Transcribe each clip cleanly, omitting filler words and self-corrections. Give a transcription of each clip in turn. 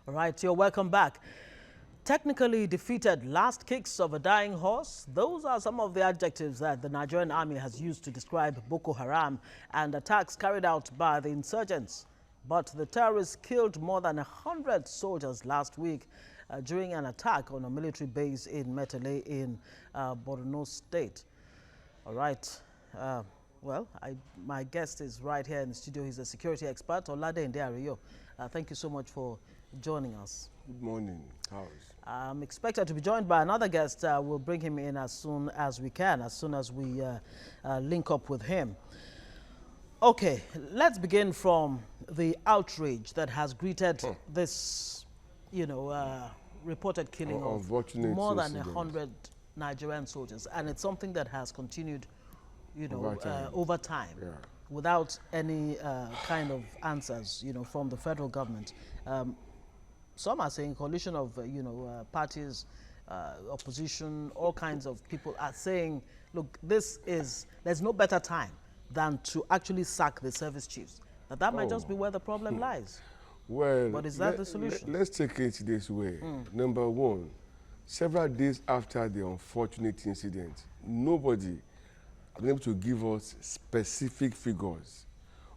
All right, you're welcome back. Technically defeated, last kicks of a dying horse. Those are some of the adjectives that the Nigerian army has used to describe Boko Haram and attacks carried out by the insurgents. But the terrorists killed more than 100 soldiers last week during an attack on a military base in Metele in Borno State. All right. Well, my guest is right here in the studio. He's a security expert, Olade Ndeariyo. Thank you so much for joining us. Good morning, House. I'm expected to be joined by another guest. We'll bring him in as soon as we can, as soon as we link up with him. Okay, let's begin from the outrage that has greeted this, reported killing of more than 100 Nigerian soldiers. And it's something that has continued, over time. Yeah. Without any kind of answers, from the federal government. Some are saying coalition of, parties, opposition, all kinds of people are saying, look, there's no better time than to actually sack the service chiefs. That might just be where the problem lies. Well, but is that the solution? Let's take it this way. Number one, several days after the unfortunate incident, nobody has been able to give us specific figures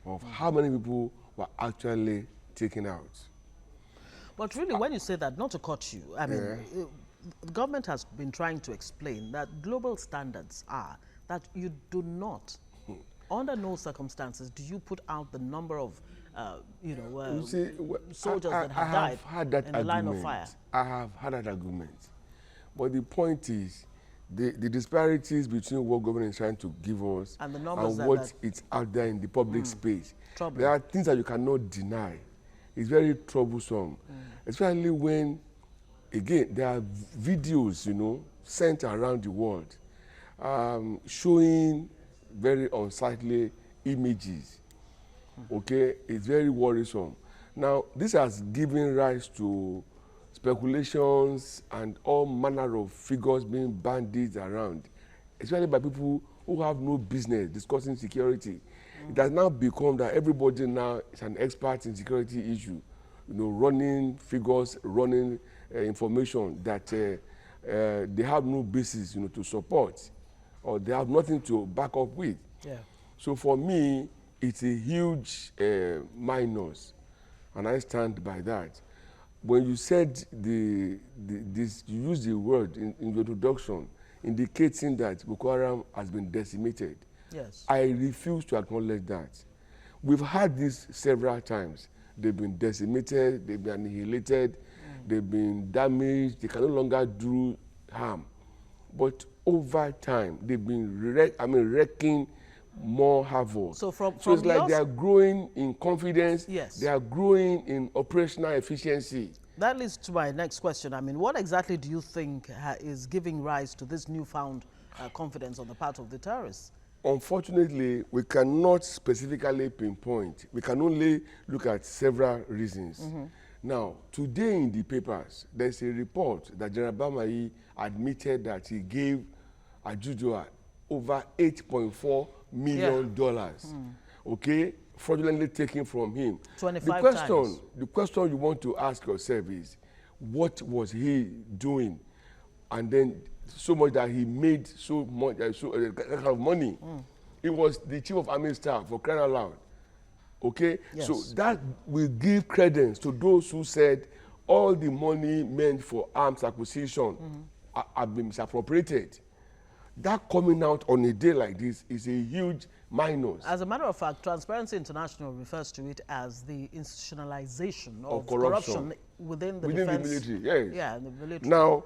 of how many people were actually taken out. But really, when you say that, not to cut you, I mean, the government has been trying to explain that global standards are that you do not, under no circumstances, do you put out the number of, soldiers that have died in the line of fire. I have had that argument. But the point is, the disparities between what government is trying to give us and the numbers and what it's out there in the public space. There are things that you cannot deny. It's very troublesome, especially when, again, there are videos, sent around the world, showing very unsightly images. Okay, it's very worrisome. Now, this has given rise to speculations and all manner of figures being bandied around, especially by people who have no business discussing security. It has now become that everybody now is an expert in security issue, running figures, running information that they have no basis, to support, or they have nothing to back up with. Yeah. So for me, it's a huge minus, and I stand by that. When you said you used the word in the introduction, indicating that Boko Haram has been decimated. Yes. I refuse to acknowledge that. We've had this several times. They've been decimated, they've been annihilated, they've been damaged, they can no longer do harm. But over time, they've been wrecking more havoc. So it's like they are growing in confidence, yes. They are growing in operational efficiency. That leads to my next question. I mean, what exactly do you think is giving rise to this newfound confidence on the part of the terrorists? Unfortunately, we cannot specifically pinpoint. We can only look at several reasons. Now, today in the papers, there's a report that General Bamayi admitted that he gave Ajujua over $8.4 million, okay, fraudulently taken from him. 25 times. The question you want to ask yourself is, what was he doing? And then so much that he made so much kind of money. It was the chief of army staff, for crying out loud. Okay? Yes. So that will give credence to those who said all the money meant for arms acquisition have been misappropriated. That coming out on a day like this is a huge minus. As a matter of fact, Transparency International refers to it as the institutionalization of corruption within the defense. The military, yes. Yeah, the military. Now,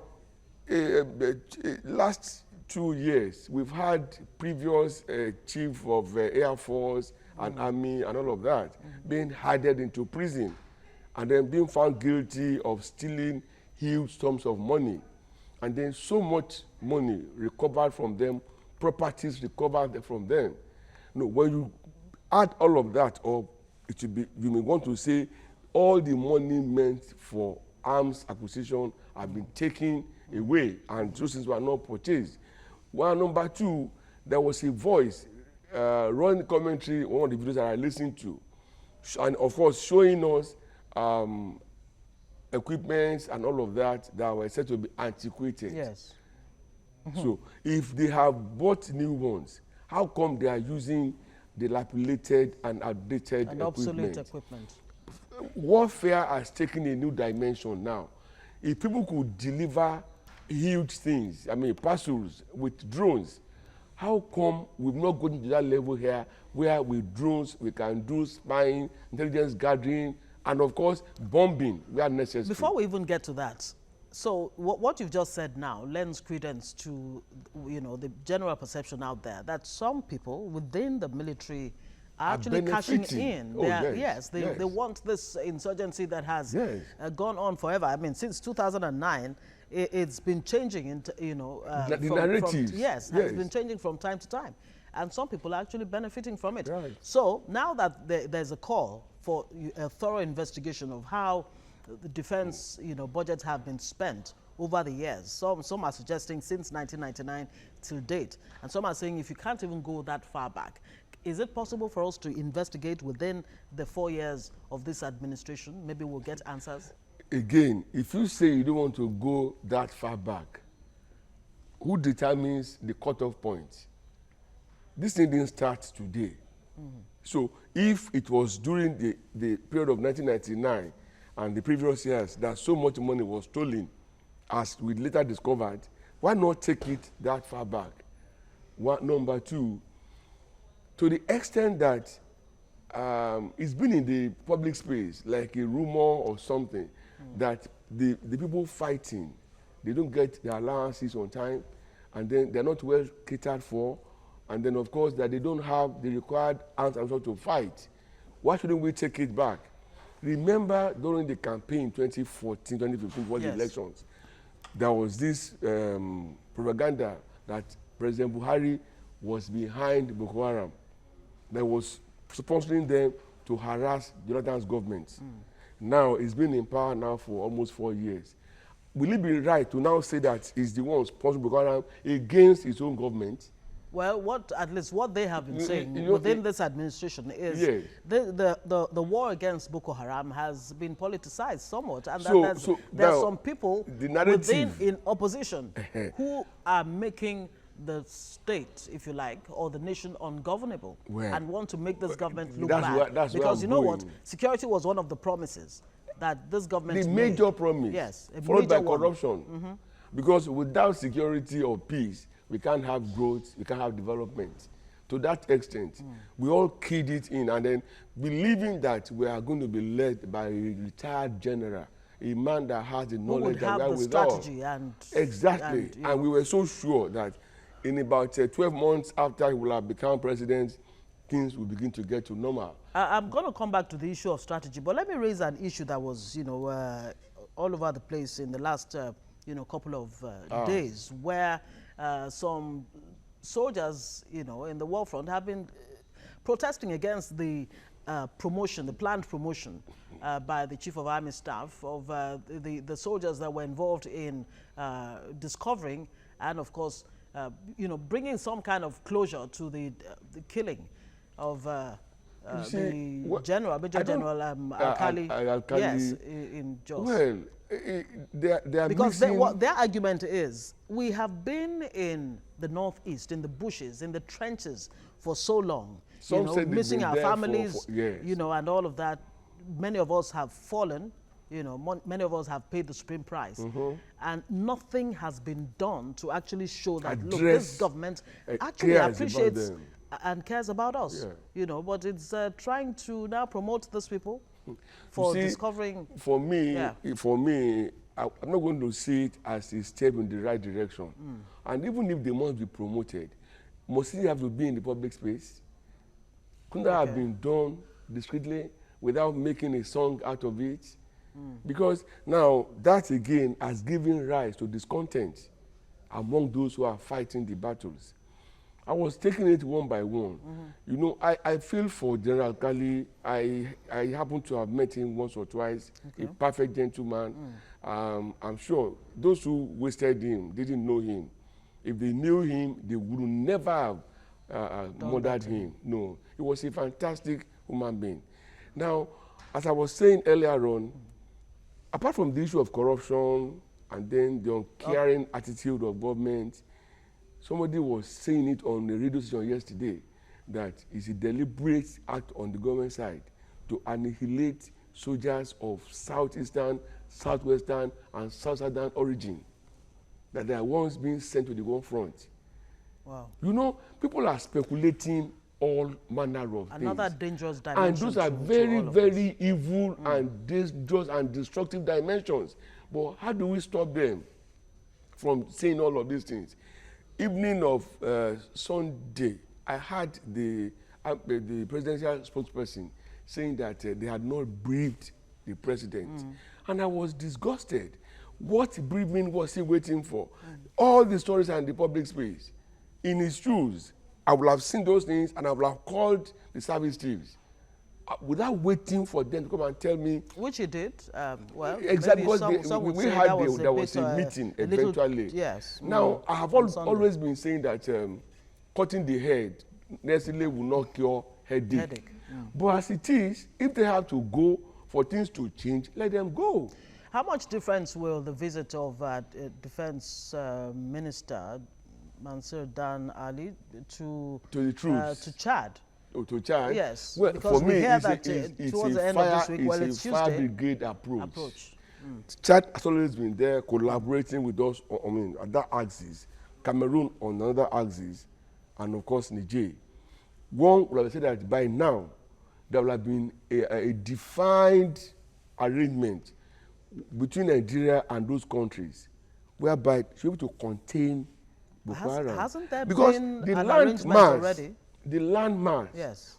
last 2 years, we've had previous chief of Air Force and Army and all of that being handed into prison and then being found guilty of stealing huge sums of money. And then so much money recovered from them, properties recovered from them. When you add all of that up, it will be, you may want to say all the money meant for arms acquisition have been taken away and those things were not purchased. Well, number two, there was a voice running commentary, one of the videos that I listened to, and of course showing us how the money was being spent. And then so much money recovered from them, properties recovered from them. When you add all of that up, it will be, you may want to say all the money meant for arms acquisition have been taken away and those things were not purchased. Well, number two, there was a voice running commentary, one of the videos that I listened to, and of course showing us equipments and all of that were said to be antiquated. Yes. So if they have bought new ones, how come they are using dilapidated and outdated And obsolete equipment. Warfare has taken a new dimension now. If people could deliver huge things, I mean parcels with drones, how come we've not gotten to that level here where with drones we can do spying, intelligence gathering, and of course bombing where necessary? Before we even get to that, so what you've just said now lends credence to, you know, the general perception out there that some people within the military are actually cashing in. Oh, yes. They want this insurgency that has gone on forever. I mean, since 2009, it's been changing into, you know, the narrative. Yes, it's been changing from time to time. And some people are actually benefiting from it. Right. So now that there's a call for a thorough investigation of how the defense, you know, budgets have been spent over the years. Some are suggesting since 1999 till date, and some are saying if you can't even go that far back, is it possible for us to investigate within the 4 years of this administration? Maybe we'll get answers. Again, if you say you don't want to go that far back, who determines the cutoff point? This thing didn't start today. So if it was during the period of 1999 and the previous years that so much money was stolen, as we later discovered, why not take it that far back? Number two, to the extent that it's been in the public space, like a rumor or something, that the people fighting, they don't get their allowances on time, and then they're not well catered for, and then of course that they don't have the required arms and so to fight. Why shouldn't we take it back? Remember during the campaign 2014, 2015, for the elections, there was this propaganda that President Buhari was behind Boko Haram, that was sponsoring them to harass Jonathan's government. Now, he's been in power now for almost 4 years. Will it be right to now say that he's the one sponsoring Boko Haram against his own government? Well, at least what they have been saying within this administration is the war against Boko Haram has been politicized somewhat, and there's some people within in opposition who are making the state, if you like, or the nation ungovernable, and want to make this government look bad. Because you know what? Security was one of the promises that this government made. Major promise. Yes, followed by corruption. Because without security or peace, we can't have growth, we can't have development. To that extent, we all keyed it in, and then believing that we are going to be led by a retired general, a man that has the knowledge that we have with us. Exactly. And we were so sure that in about 12 months after he will have become president, things will begin to get to normal. I'm going to come back to the issue of strategy, but let me raise an issue that was, you know, all over the place in the last, you know, couple of days, where some soldiers, you know, in the war front have been protesting against the promotion, the planned promotion by the Chief of Army Staff of the soldiers that were involved in discovering and, of course, you know, bringing some kind of closure to the killing of the Major General Alkali, yes, in Jos. Well, they are because their argument is, we have been in the northeast, in the bushes, in the trenches for so long, you know, missing our families, you know, and all of that. Many of us have fallen. You know, many of us have paid the supreme price, and nothing has been done to actually show that, look, this government actually appreciates and cares about us, you know, but it's trying to now promote these people for discovering. For me, I'm not going to see it as a step in the right direction. And even if they must be promoted, must they have to be in the public space? Couldn't that have been done discreetly without making a song out of it? Because now that again has given rise to discontent among those who are fighting the battles. I was taking it one by one. You know, I feel for General Alkali. I happen to have met him once or twice. A perfect gentleman. I'm sure those who wasted him didn't know him. If they knew him, they would never have murdered him. No, he was a fantastic human being. Now, as I was saying earlier on, apart from the issue of corruption and then the uncaring attitude of government, somebody was saying it on the radio station yesterday that it's a deliberate act on the government side to annihilate soldiers of southeastern, southwestern, and south southern origin, that they are once being sent to the one front. Wow. You know, people are speculating all manner of Another things. dangerous dimension. And those are very evil and dangerous and destructive dimensions. But how do we stop them from saying all of these things? Evening of Sunday, I heard the presidential spokesperson saying that they had not briefed the president. And I was disgusted. What briefing was he waiting for? All the stories are in the public space. In his shoes, I would have seen those things and I would have called the service chiefs without waiting for them to come and tell me. Which he did. Well, exactly, because we had there was a meeting eventually. Yes. Now, I have always been saying that cutting the head necessarily will not cure headache. But as it is, if they have to go for things to change, let them go. How much difference will the visit of Defense Minister Mansur Dan Ali to the troops to Chad? Oh, to Chad? Yes. Well, because for me, it's towards the end of this week, well, it's a fire Tuesday. brigade approach. Chad has always been there collaborating with us, I mean, at that axis, Cameroon on another axis, and of course, Niger. One would have said that by now, there will have been a defined arrangement between Nigeria and those countries, whereby to be able to contain Boko Haram. Hasn't there because been the an land arrangement mass, already? The land mass, yes,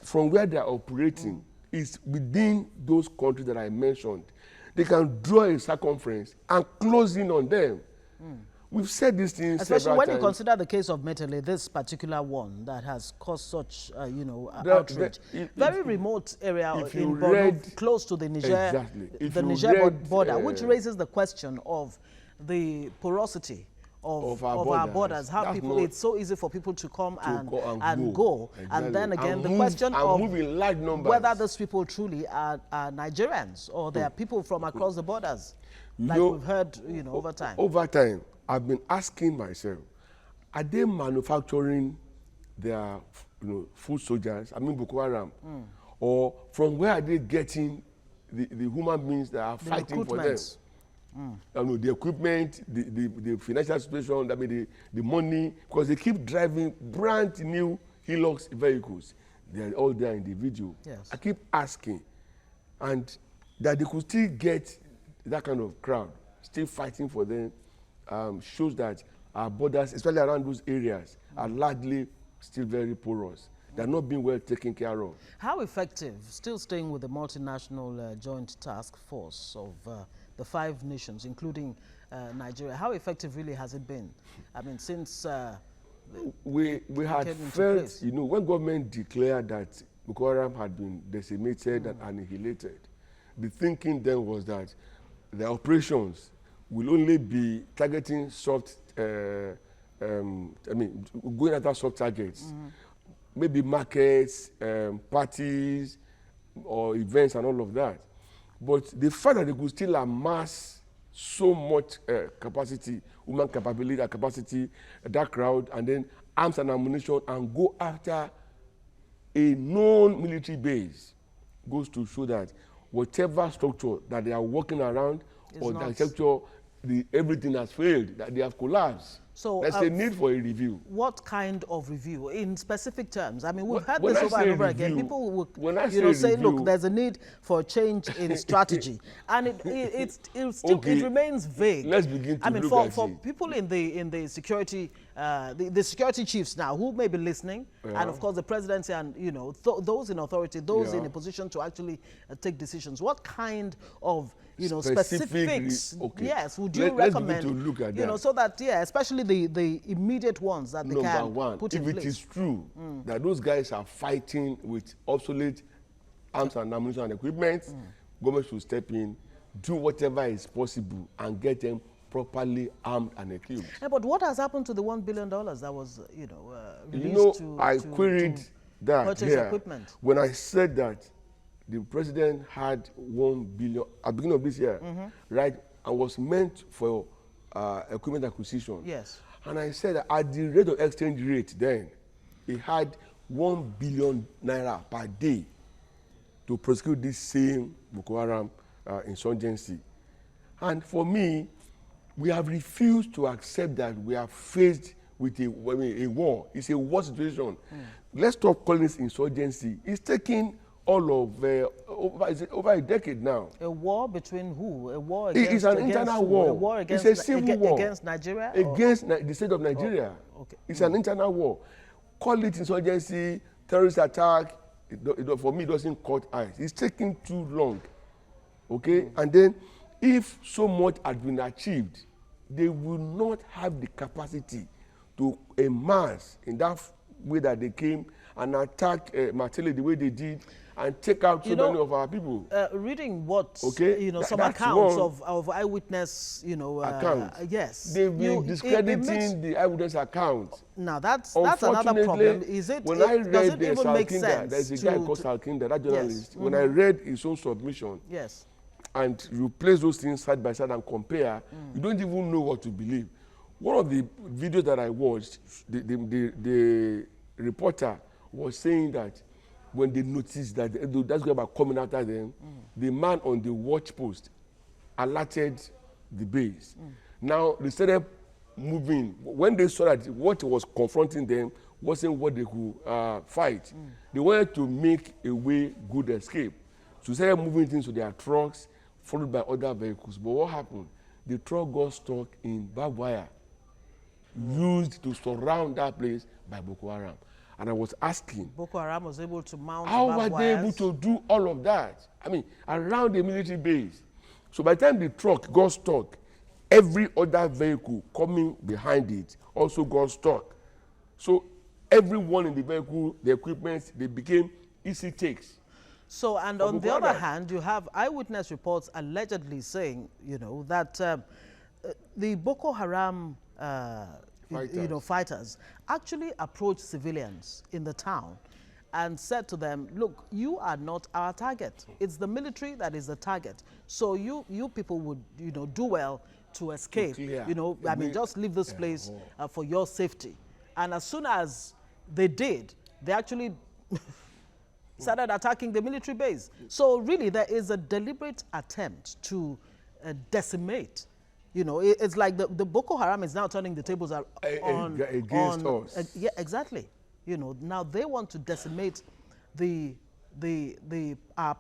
from where they are operating is within those countries that I mentioned. They can draw a circumference and close in on them. We've said these things especially several when times. you consider the case of Metele, this particular one that has caused such, outrage. Very remote area in Borno, close to the Niger, the Niger border, which raises the question of the porosity of our borders. How people, it's so easy for people to come and go. Exactly. And then again, the question of whether those people truly are Nigerians or they are people from across the borders, like we've heard, over time. Over time, I've been asking myself, are they manufacturing their food soldiers, I mean Boko Haram, or from where are they getting the human beings that are fighting for them? The equipment, the financial situation, I mean the money, because they keep driving brand new Hilux vehicles. They are all there in the video. Yes. I keep asking, and that they could still get that kind of crowd, still fighting for them, shows that our borders, especially around those areas, are largely still very porous. They're not being well taken care of. How effective, still staying with the multinational joint task force of the 5 nations, including Nigeria, how effective really has it been? I mean, since we had felt, when government declared that Boko Haram had been decimated and annihilated, the thinking then was that the operations will only be targeting soft, going after soft targets, maybe markets, parties, or events and all of that. But the fact that they could still amass so much capacity, human capability, capacity, that crowd, and then arms and ammunition, and go after a known military base, goes to show that whatever structure that they are working around or the structure, everything has failed, that they have collapsed. So there's a need for a review. What kind of review? In specific terms? I mean, we've had this over and over again. People will say, look, there's a need for a change in strategy. And it remains vague. Let's begin to look at for people in the security, the security chiefs now, who may be listening, and of course the presidency and, those in authority, those in a position to actually take decisions. What kind of, specifics, yes, would you recommend, to look at that. So that, especially the immediate ones that they can put in place. If it is true that those guys are fighting with obsolete arms and ammunition and equipment, government should step in, do whatever is possible, and get them properly armed and equipped. Yeah, but what has happened to the $1 billion that was, released I queried that purchase equipment? When I said that the president had 1 billion at the beginning of this year, right, and was meant for equipment acquisition. Yes. And I said that at the rate of exchange rate then, he had 1 billion naira per day to prosecute this same Boko Haram insurgency. And for me, we have refused to accept that we are faced with a war. It's a war situation. Let's stop calling this insurgency. It's taking all of over a decade now. A war between who? A war against? It's an internal war. A war against, it's a civil war against Nigeria. Against the state of Nigeria. Oh, okay. It's an internal war. Call it insurgency, terrorist attack. For me, it doesn't cut eyes. It's taking too long. Okay, and then if so much had been achieved, they will not have the capacity to amass in that way that they came and attack Matele the way they did and take out so many of our people. Reading what, some that's accounts of eyewitness, accounts. Yes. They've been discrediting the eyewitness account. Now that's another problem. Is it? When I read does it even make sense? There's a guy called Salkinda, that journalist. Yes. When I read his own submission, yes, and you place those things side by side and compare, you don't even know what to believe. One of the videos that I watched, the reporter was saying that when they noticed that that's going to be coming after them, the man on the watch post alerted the base. Now they started moving. When they saw that what was confronting them wasn't what they could fight, they wanted to make a way good escape. So they started moving things to their trucks, followed by other vehicles. But what happened? The truck got stuck in barbed wire used to surround that place by Boko Haram. And I was asking, Boko Haram was able to mount how were they able to do all of that? I mean, around the military base. So by the time the truck got stuck, every other vehicle coming behind it also got stuck. So everyone in the vehicle, the equipment, they became easy takes. So, and on the other hand, you have eyewitness reports allegedly saying, that the Boko Haram fighters actually approached civilians in the town and said to them, look, you are not our target. It's the military that is the target. So you people would, do well to escape. Just leave this place for your safety. And as soon as they did, they actually started attacking the military base. So really, there is a deliberate attempt to decimate. It's like the Boko Haram is now turning the tables against us. Yeah, exactly. Now they want to decimate the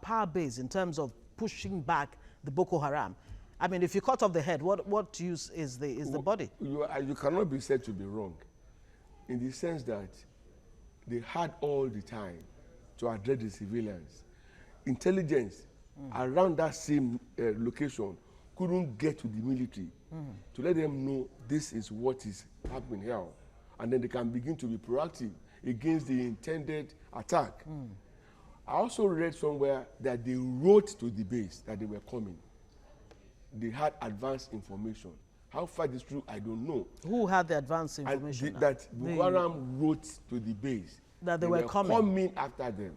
power base in terms of pushing back the Boko Haram. I mean, if you cut off the head, what use is the body? You cannot be said to be wrong, in the sense that they had all the time to address the civilians. Intelligence around that same location couldn't get to the military to let them know this is what is happening here. And then they can begin to be proactive against the intended attack. I also read somewhere that they wrote to the base that they were coming. They had advanced information. How far this is true, I don't know. Who had the advanced information? That Boko Haram wrote to the base. That they were coming after them.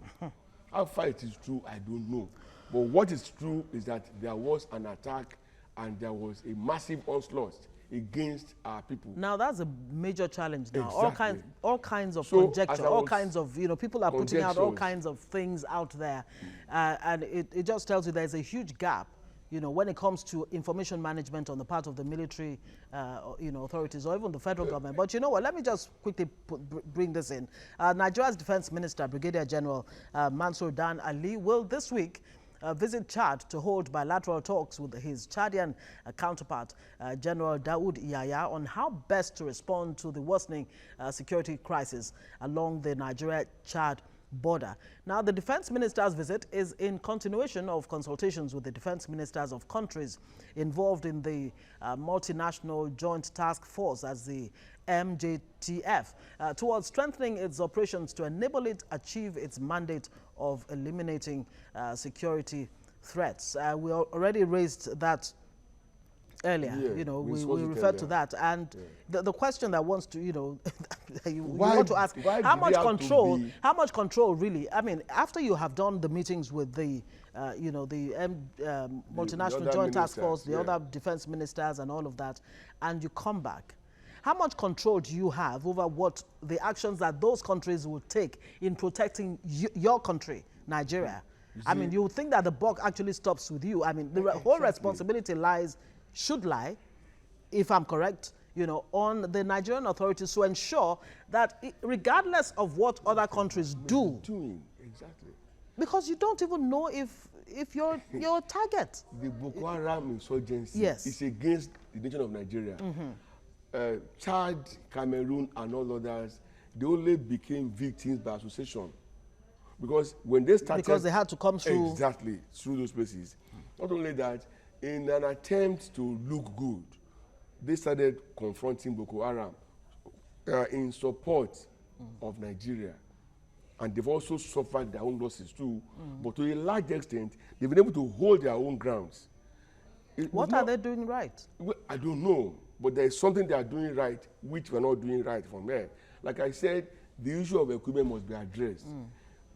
How far it is true, I don't know. But what is true is that there was an attack and there was a massive onslaught against our people. Now that's a major challenge now. Exactly. All kinds of conjecture, all kinds of, people are putting out all kinds of things out there. And it just tells you there's a huge gap, when it comes to information management on the part of the military, authorities or even the federal government. But you know what, let me just quickly bring this in. Nigeria's Defense Minister, Brigadier General Mansour Dan Ali, will this week visit Chad to hold bilateral talks with his Chadian counterpart, General Daoud Yahya, on how best to respond to the worsening security crisis along the Nigeria-Chad border. Now, the defense minister's visit is in continuation of consultations with the defense ministers of countries involved in the multinational joint task force, as the MJTF, towards strengthening its operations to enable it achieve its mandate of eliminating security threats. We already raised that earlier. Yeah, You know, we we discussed it referred to earlier. that. And the question that wants to, you know, you Why- want to ask, why how do much they have to control, be- how much control really, I mean, after you have done the meetings with the, you know, the multinational other joint task ministers, force, the yeah. other defense ministers and all of that, and you come back, how much control do you have over what the actions that those countries will take in protecting your country, Nigeria? I mean, you would think that the buck actually stops with you. I mean, the whole responsibility should lie, if I'm correct, you know, on the Nigerian authorities to ensure that regardless of what other countries do, Doing, exactly. because you don't even know if you're your target. The Boko Haram insurgency Yes. is against the nation of Nigeria. Chad, Cameroon, and all others, they only became victims by association. Because when they started... Because they had to come through... Exactly, through those places. Not only that, in an attempt to look good, they started confronting Boko Haram in support of Nigeria. And they've also suffered their own losses too. But to a large extent, they've been able to hold their own grounds. What are they doing right? Well, I don't know, but there is something they are doing right, which we're not doing right from here. Like I said, the issue of equipment must be addressed.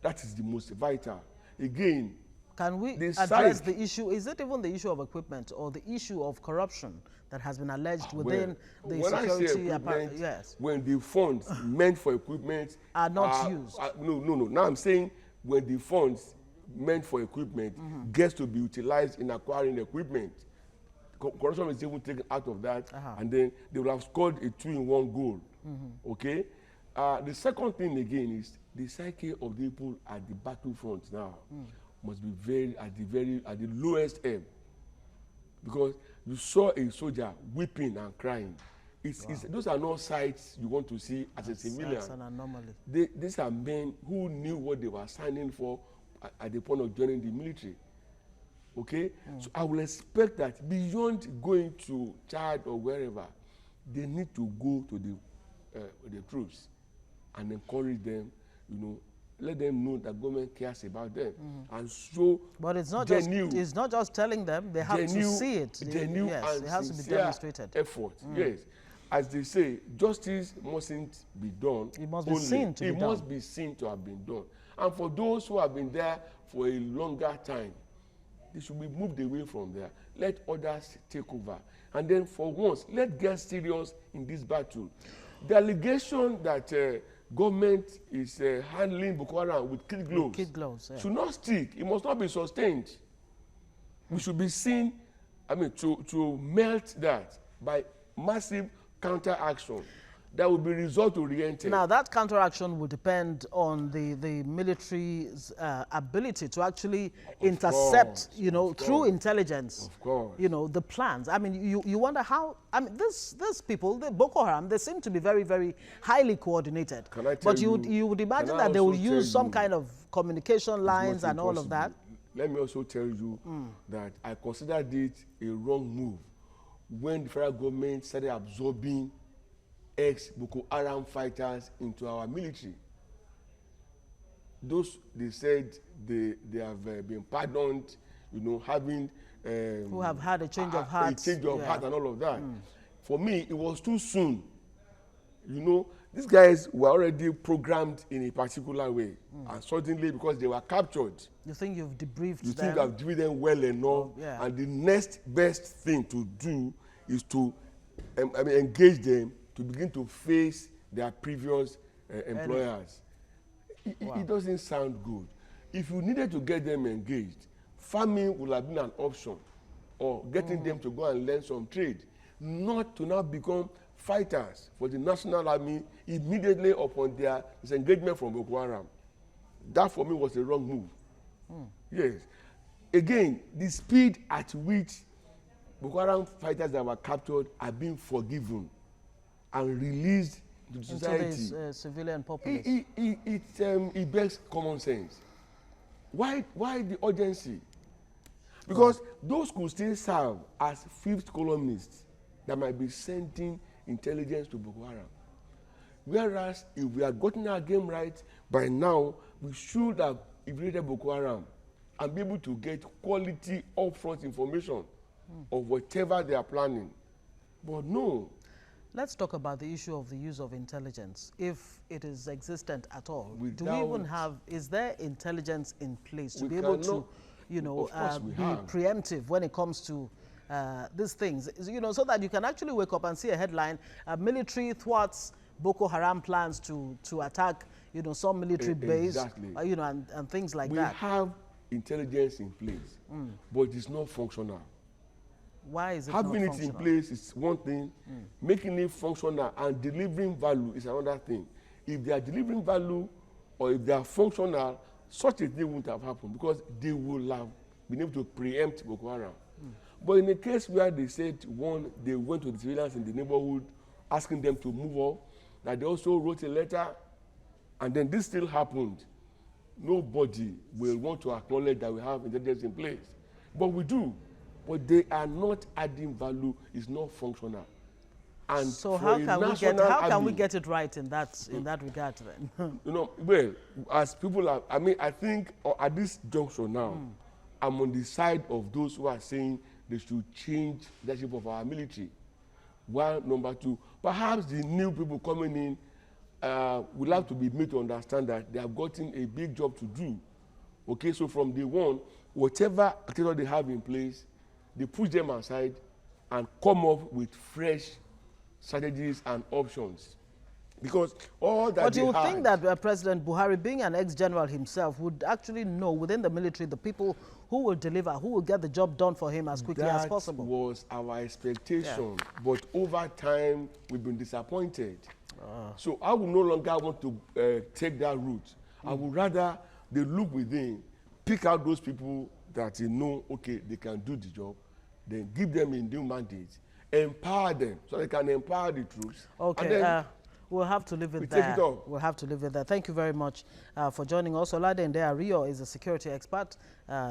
That is the most vital. Again, can we address the issue? Is it even the issue of equipment or the issue of corruption that has been alleged within the security apparatus? Yes. When the funds meant for equipment are not used. No. Now I'm saying when the funds meant for equipment gets to be utilized in acquiring equipment, corruption is even taken out of that, and then they will have scored a 2-in-1 goal. Okay. The second thing again is the psyche of the people at the battlefront now must be at the lowest ebb, because you saw a soldier weeping and crying. Those are not sights you want to see as a civilian. That's an anomaly. These are men who knew what they were signing for at the point of joining the military. Okay, so I will expect that beyond going to Chad or wherever, they need to go to the troops and encourage them, you know, let them know that government cares about them and show. But it's not just telling them; they have to see it. Yes, it has to be demonstrated. Effort, yes. As they say, justice mustn't be done. It must be seen to be done. It must be seen to have been done. And for those who have been there for a longer time, they should be moved away from there. Let others take over. And then for once, let's get serious in this battle. The allegation that government is handling Boko Haram with kid gloves, should not stick. It must not be sustained. We should be seen, to melt that by massive counter-action that will be result-oriented. Now, that counteraction will depend on the military's ability to actually intercept, through intelligence, the plans. I mean, you wonder how, these people, the Boko Haram, they seem to be very, very highly coordinated. But you would imagine that they will use some kind of communication lines and all of that. Let me also tell you that I considered it a wrong move when the federal government started absorbing ex-Boko Haram fighters into our military. Those, they said they have been pardoned, having... who have had a change of heart. A change of heart and all of that. For me, it was too soon. These guys were already programmed in a particular way. And suddenly, because they were captured... You think you've debriefed them? You think I've debriefed them well enough. And the next best thing to do is to engage them to begin to face their previous employers. It doesn't sound good. If you needed to get them engaged, farming would have been an option, or getting them to go and learn some trade, not to now become fighters for the National Army immediately upon their disengagement from Boko Haram. That for me was a wrong move. Yes. Again, the speed at which Boko Haram fighters that were captured are being forgiven and released to society. Into the civilian populace. It begs common sense. Why the urgency? Because those could still serve as fifth columnists that might be sending intelligence to Boko Haram. Whereas if we had gotten our game right, by now we should have evaded Boko Haram and be able to get quality upfront information of whatever they are planning. But no. Let's talk about the issue of the use of intelligence, if it is existent at all. Do we even have, is there intelligence in place to be able to, you know, be preemptive when it comes to these things, you know, so that you can actually wake up and see a headline, military thwarts Boko Haram plans to attack, you know, some military base, you know, and things like that. We have intelligence in place, but it's not functional. Why is it Having not functional? it in place is one thing, making it functional and delivering value is another thing. If they are delivering value or if they are functional, such a thing wouldn't have happened because they will have been able to preempt Boko Haram. But in a case where they said, one, they went to the civilians in the neighborhood asking them to move off, that they also wrote a letter, and then this still happened, nobody will want to acknowledge that we have intelligence in place. But we do. But they are not adding value, it's not functional. And so how can we get it right in that regard then? You know, well, as people are, I mean, I think at this juncture now, I'm on the side of those who are saying they should change the leadership of our military. One, number two, perhaps the new people coming in will have to be made to understand that they have gotten a big job to do. Okay, so from day one, whatever activity they have in place, they push them aside and come up with fresh strategies and options. Because all that But you would think that President Buhari, being an ex-general himself, would actually know within the military the people who will deliver, who will get the job done for him as quickly as possible. That was our expectation. Yeah. But over time, we've been disappointed. So I would no longer want to take that route. I would rather they look within, pick out those people that they know, okay, they can do the job, then give them a new mandate, empower them so they can empower the troops. Okay, we'll have to leave it there. Take it off. We'll have to leave it there. Thank you very much for joining us. Oladende Ario is a security expert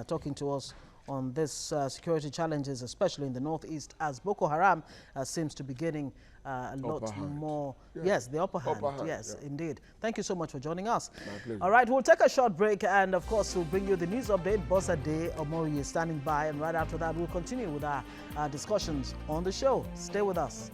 talking to us on this security challenges, especially in the northeast, as Boko Haram seems to be getting a lot more. Yeah. Yes, the upper hand. Yes, yeah. Indeed. Thank you so much for joining us. My pleasure. All right, we'll take a short break, and of course, we'll bring you the news update. Bossa Day Omori is standing by, and right after that, we'll continue with our discussions on the show. Stay with us.